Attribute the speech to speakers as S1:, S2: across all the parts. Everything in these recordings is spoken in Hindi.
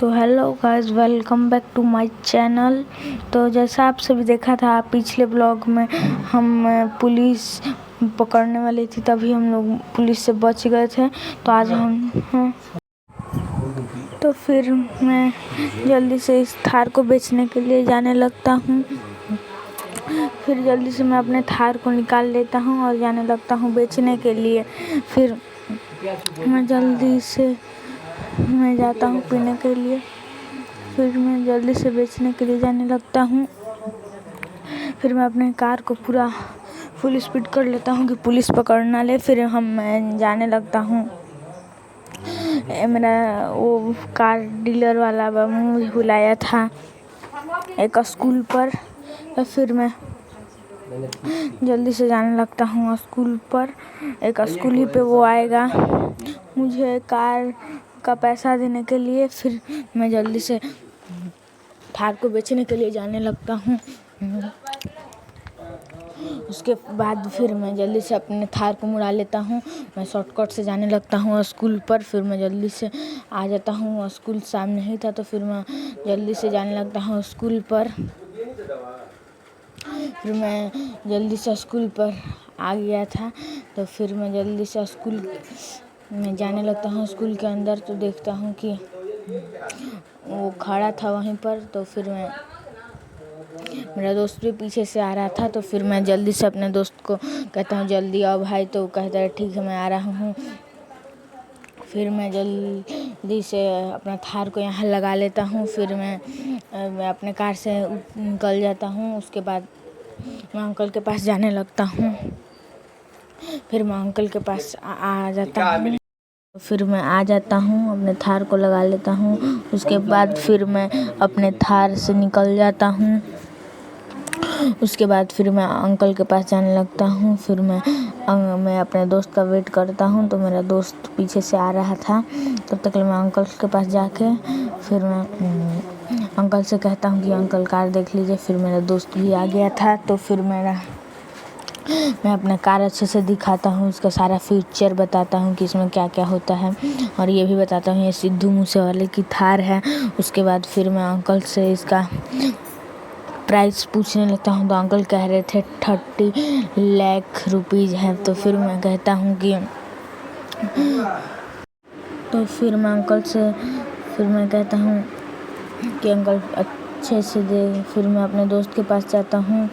S1: तो hello guys, welcome back to my channel. तो जैसा आप सभी देखा था पिछले ब्लॉग में, हम पुलिस पकड़ने वाली थी, तभी हम लोग पुलिस से बच गए थे। तो आज हम तो फिर मैं जल्दी से इस थार को बेचने के लिए जाने लगता हूँ। फिर जल्दी से मैं अपने थार को निकाल लेता हूँ और जाने लगता हूँ बेचने के लिए। फिर मैं जल्दी से जाता हूँ पीने के लिए। फिर मैं जल्दी से बेचने के लिए जाने लगता हूँ। फिर मैं अपने कार को पूरा फुल स्पीड कर लेता हूँ कि पुलिस पकड़ ना ले। फिर मैं जाने लगता हूँ। मेरा वो कार डीलर वाला मुझे बुलाया था एक स्कूल पर। तो फिर मैं जल्दी से जाने लगता हूँ स्कूल पर। एक स्कूल ही पे वो आएगा मुझे कार का पैसा देने के लिए। फिर मैं जल्दी से थार को बेचने के लिए जाने लगता हूँ। उसके बाद फिर मैं जल्दी से अपने थार को मुड़ा लेता हूँ। मैं शॉर्टकट से जाने लगता हूँ स्कूल पर। फिर मैं जल्दी से आ जाता हूँ, स्कूल सामने ही था। तो फिर मैं जल्दी से जाने लगता हूँ स्कूल पर। फिर मैं जल्दी से स्कूल पर आ गया था। तो फिर मैं जल्दी से स्कूल में जाने लगता हूँ। स्कूल के अंदर तो देखता हूँ कि वो खड़ा था वहीं पर। तो फिर मेरा दोस्त भी पीछे से आ रहा था। तो फिर मैं जल्दी से अपने दोस्त को कहता हूँ जल्दी आओ भाई। तो कहता है ठीक है मैं आ रहा हूँ। फिर मैं जल्दी से अपना थार को यहाँ लगा लेता हूँ। फिर मैं अपने कार से निकल जाता हूँ। उसके बाद मैं अंकल के पास जाने लगता हूँ। फिर मैं अंकल के पास आ जाता हूँ। फिर मैं आ जाता हूँ, अपने थार को लगा लेता हूँ। उसके बाद फिर मैं अपने थार से निकल जाता हूँ। उसके बाद फिर मैं अंकल के पास जाने लगता हूँ। फिर मैं अपने दोस्त का वेट करता हूँ। तो मेरा दोस्त पीछे से आ रहा था। तब तक मैं अंकल के पास जाके फिर मैं अंकल से कहता हूँ कि अंकल कार देख लीजिए। फिर मेरा दोस्त भी आ गया था। तो फिर मैं अपना कार अच्छे से दिखाता हूँ, उसका सारा फीचर बताता हूँ कि इसमें क्या क्या होता है। और ये भी बताता हूँ ये सिद्धू मूसेवाले की थार है। उसके बाद फिर मैं अंकल से इसका प्राइस पूछने लगता हूँ। तो अंकल कह रहे थे 30 लाख रुपीज़ है। तो फिर मैं कहता हूँ कि तो फिर मैं अंकल से फिर मैं कहता हूँ कि अंकल अच्छे से दे। फिर मैं अपने दोस्त के पास जाता हूँ।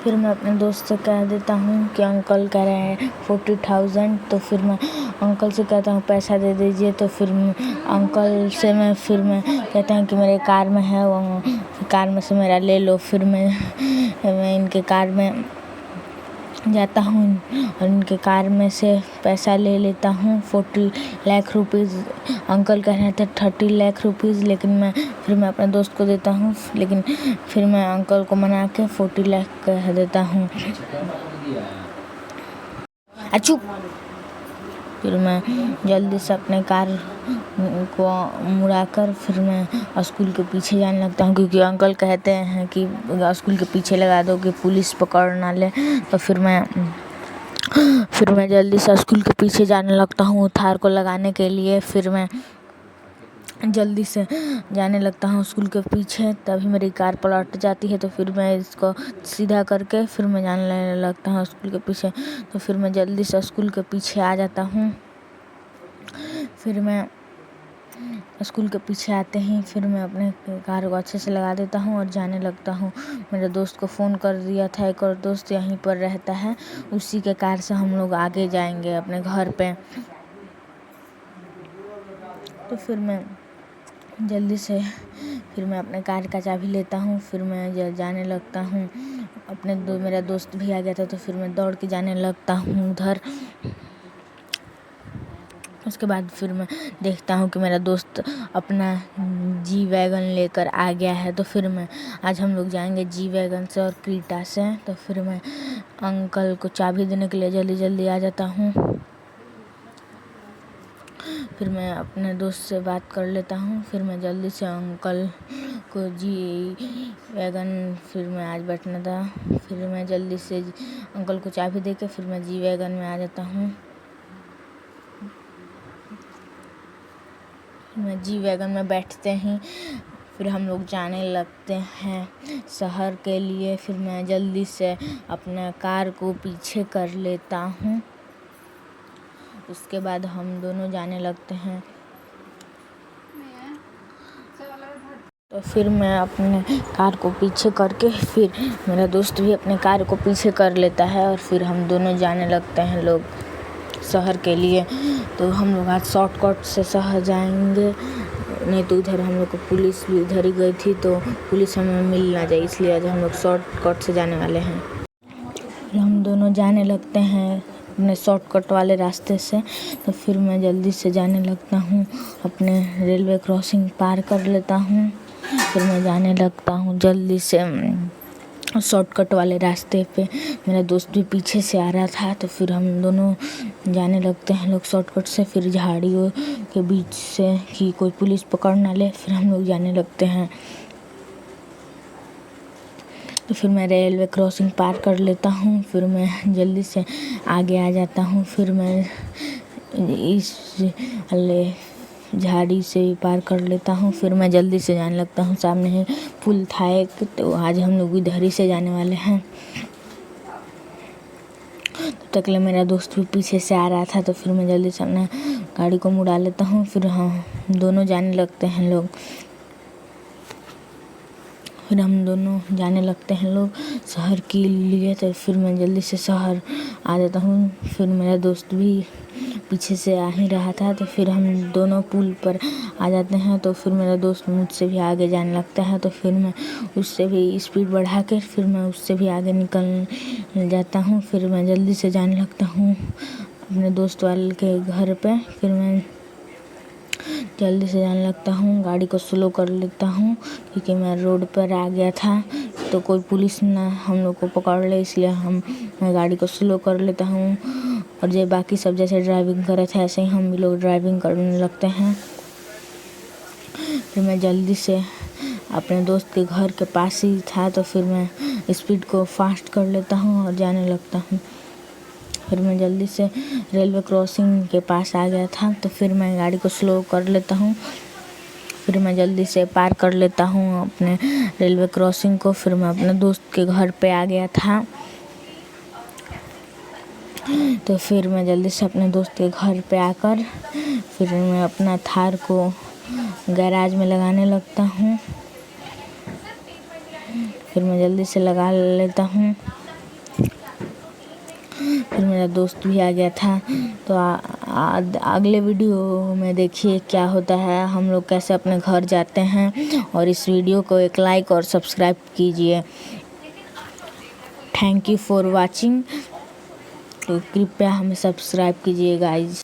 S1: फिर मैं अपने दोस्त से कह देता हूँ कि अंकल कह रहे हैं 40,000। तो फिर मैं अंकल से कहता हूँ पैसा दे दीजिए। तो फिर अंकल से मैं कहता हूँ कि मेरे कार में है, वो कार में से मेरा ले लो। फिर मैं इनके कार में जाता हूँ और इनके कार में से पैसा ले लेता हूँ 40 लाख रुपीज़। अंकल कह रहे थे 30 लाख रुपीज़, लेकिन फिर मैं अपने दोस्त को देता हूँ। लेकिन फिर मैं अंकल को मना के 40 लाख कह देता हूँ। अच्छू फिर मैं जल्दी से अपने कार को मुड़ाकर फिर मैं स्कूल के पीछे जाने लगता हूँ, क्योंकि अंकल कहते हैं कि स्कूल के पीछे लगा दो कि पुलिस पकड़ ना ले। तो फिर मैं जल्दी से स्कूल के पीछे जाने लगता हूँ थार को लगाने के लिए। फिर मैं जल्दी से जाने लगता हूँ स्कूल के पीछे। तभी मेरी कार पलट जाती है। तो फिर मैं इसको सीधा करके फिर मैं जाने लगता हूँ स्कूल के पीछे। तो फिर मैं जल्दी से स्कूल के पीछे आ जाता हूँ। फिर मैं स्कूल के पीछे आते ही फिर मैं अपने कार को अच्छे से लगा देता हूँ और जाने लगता हूँ। मेरे दोस्त को फ़ोन कर दिया था, एक और दोस्त यहीं पर रहता है, उसी के कार से हम लोग आगे जाएंगे अपने घर पे। तो फिर मैं जल्दी से फिर मैं अपने कार का चाबी लेता हूँ। फिर मैं जाने लगता हूँ। मेरा दोस्त भी आ गया था। तो फिर मैं दौड़ के जाने लगता हूँ उधर। उसके बाद फिर मैं देखता हूँ कि मेरा दोस्त अपना जी वैगन लेकर आ गया है। तो फिर आज हम लोग जाएंगे जी वैगन से और क्रीटा से। तो फिर मैं अंकल को चाबी देने के लिए जल्दी जल्दी आ जाता हूँ। फिर मैं अपने दोस्त से बात कर लेता हूँ। फिर मैं जल्दी से अंकल को जी वैगन फिर मैं आज बैठना था। फिर मैं जल्दी से अंकल को चाबी देके फिर मैं जी वैगन में आ जाता हूँ। मैं जी वैगन में बैठते ही फिर हम लोग जाने लगते हैं शहर के लिए। फिर मैं जल्दी से अपना कार को पीछे कर लेता हूँ। उसके बाद हम दोनों जाने लगते हैं। तो फिर मैं अपने कार को पीछे करके फिर मेरा दोस्त भी अपने कार को पीछे कर लेता है और फिर हम दोनों जाने लगते हैं लोग शहर के लिए। तो हम लोग आज शॉर्टकट से शहर जाएंगे, नहीं तो उधर हम लोग को पुलिस भी उधर ही गई थी, तो पुलिस हमें मिल ना जाए, इसलिए आज हम लोग शॉर्टकट से जाने वाले हैं। हम दोनों जाने लगते हैं अपने शॉर्टकट वाले रास्ते से। तो फिर मैं जल्दी से जाने लगता हूँ, अपने रेलवे क्रॉसिंग पार कर लेता हूँ। फिर मैं जाने लगता हूँ जल्दी से शॉर्टकट वाले रास्ते पे। मेरा दोस्त भी पीछे से आ रहा था, तो फिर हम दोनों जाने लगते हैं लोग शॉर्टकट से। फिर झाड़ियों के बीच से कि कोई पुलिस पकड़ ना ले, फिर हम लोग जाने लगते हैं। तो फिर मैं रेलवे क्रॉसिंग पार कर लेता हूँ। फिर मैं जल्दी से आगे आ जाता हूँ। फिर मैं इस झाड़ी से पार कर लेता हूँ। फिर मैं जल्दी से जाने लगता हूँ। सामने है पुल था एक, तो आज हम लोग इधर ही से जाने वाले हैं। तब तक ले मेरा दोस्त भी पीछे से आ रहा था, तो फिर मैं जल्दी से अपना गाड़ी को मुड़ा लेता हूँ। फिर हम दोनों जाने लगते हैं लोग। फिर हम दोनों जाने लगते हैं लोग शहर के लिए। तो फिर मैं जल्दी से शहर आ जाता हूँ। फिर मेरा दोस्त भी पीछे से आ ही रहा था, तो फिर हम दोनों पुल पर आ जाते हैं। तो फिर मेरा दोस्त मुझसे भी आगे जाने लगता है, तो फिर मैं उससे भी स्पीड बढ़ा कर फिर मैं उससे भी आगे निकल जाता हूँ। फिर मैं जल्दी से जाने लगता हूँ अपने दोस्त वाले के घर पे। फिर मैं जल्दी से जाने लगता हूँ, गाड़ी को स्लो कर लेता हूँ क्योंकि मैं रोड पर आ गया था, तो कोई पुलिस ना हम लोग को पकड़ ले, इसलिए मैं गाड़ी को स्लो कर लेता हूँ। और जो बाकी सब जैसे ड्राइविंग करे थे, ऐसे ही हम भी लोग ड्राइविंग करने लगते हैं। फिर मैं जल्दी से अपने दोस्त के घर के पास ही था, तो फिर मैं स्पीड को फास्ट कर लेता हूँ और जाने लगता हूँ। फिर मैं जल्दी से रेलवे क्रॉसिंग के पास आ गया था, तो फिर मैं गाड़ी को स्लो कर लेता हूँ। फिर मैं जल्दी से पार कर लेता हूँ अपने रेलवे क्रॉसिंग को। फिर मैं अपने दोस्त के घर पे आ गया था, तो फिर मैं जल्दी से अपने दोस्त के घर पे आकर फिर मैं अपना थार को गैराज में लगाने लगता हूँ। फिर मैं जल्दी से लगा लेता हूँ। फिर मेरा दोस्त भी आ गया था। तो अगले वीडियो में देखिए क्या होता है, हम लोग कैसे अपने घर जाते हैं। और इस वीडियो को एक लाइक और सब्सक्राइब कीजिए। Thank you for watching. तो कृपया हमें सब्सक्राइब कीजिए गाइज।